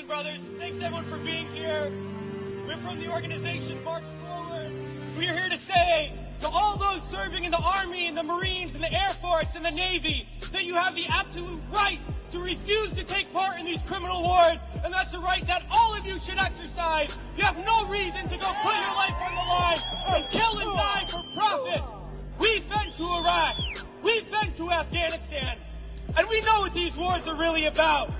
and brothers. Thanks everyone for being here. We're from the organization March Forward. We are here to say to all those serving in the Army and the Marines and the Air Force and the Navy that you have the absolute right to refuse to take part in these criminal wars, and that's a right that all of you should exercise. You have no reason to go put your life on the line and kill and die for profit. We've been to Iraq. We've been to Afghanistan. And we know what these wars are really about.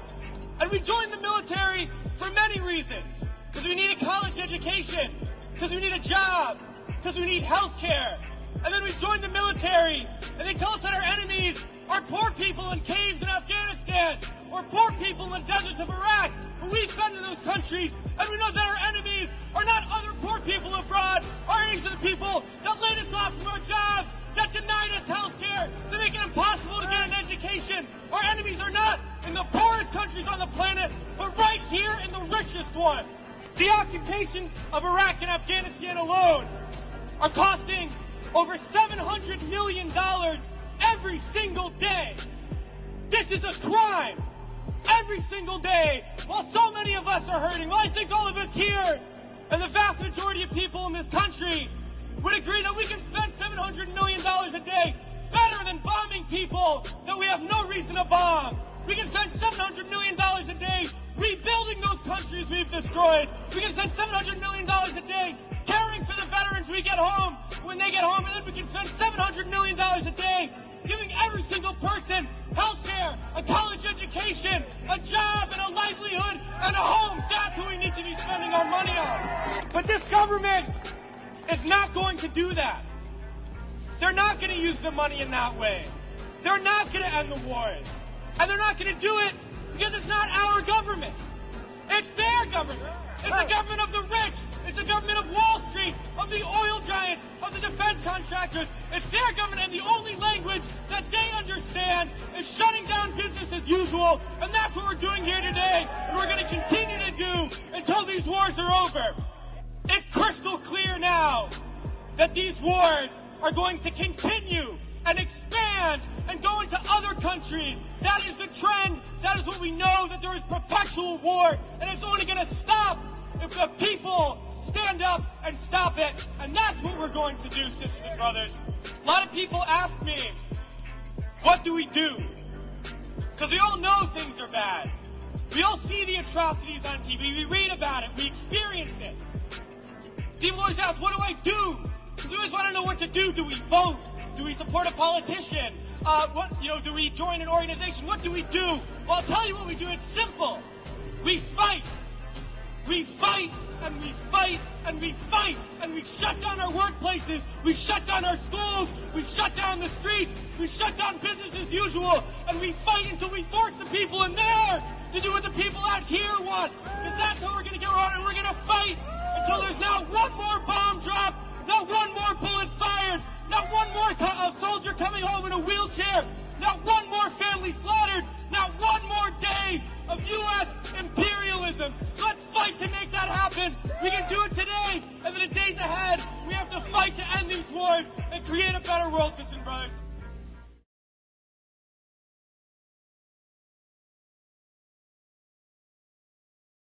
And we joined the military for many reasons. Because we need a college education. Because we need a job. Because we need health care. And then we joined the military, and they tell us that our enemies are poor people in caves in Afghanistan, or poor people in the deserts of Iraq. But we've been to those countries, and we know that our enemies are not other poor people abroad. Our enemies are the people that laid us off from our jobs, that denied us health care, that make it impossible to get an education. Our enemies are not in the poorest countries on the planet, but right here in the richest one. The occupations of Iraq and Afghanistan alone are costing over $700 million every single day. This is a crime. Every single day, while so many of us are hurting, well, I think all of us here and the vast majority of people in this country would agree that we can spend $700 million a day better than bombing people that we have no reason to bomb. We can spend $700 million a day rebuilding those countries we've destroyed. We can spend $700 million a day caring for the veterans we get home when they get home, and then we can spend $700 million a day giving every single person health care, a college education, a job, and a livelihood, and a home. That's who we need to be spending our money on. But this government is not going to do that. They're not going to use the money in that way. They're not going to end the wars. And they're not going to do it because it's not our government. It's their government. It's the government of the rich. It's the government of Wall Street, of the oil giants, of the defense contractors. It's their government, and the only language that they understand is shutting down business as usual. And that's what we're doing here today, and we're going to continue to do until these wars are over. It's crystal clear now that these wars are going to continue and expand and go into other countries. That is the trend. That is what we know, that there is perpetual war, and it's only going to stop if the people stand up and stop it. And that's what we're going to do, sisters and brothers. A lot of people ask me, what do we do? Because we all know things are bad. We all see the atrocities on TV. We read about it. We experience it. People always ask, what do I do? Because we always want to know what to do. Do we vote? Do we support a politician? Do we join an organization? What do we do? Well, I'll tell you what we do. It's simple. We fight. We fight, and we fight, and we fight, and we shut down our workplaces. We shut down our schools. We shut down the streets. We shut down business as usual, and we fight until we force the people in there to do what the people out here want. Because that's how we're going to get around, and we're going to fight until there's not one more bomb drop, not one more bullet fired, not one more soldier coming home in a wheelchair, not one more family slaughtered, not one more day of U.S. imperialism. Let's fight to make that happen. We can do it today, and in the days ahead, we have to fight to end these wars and create a better world, sisters and brothers.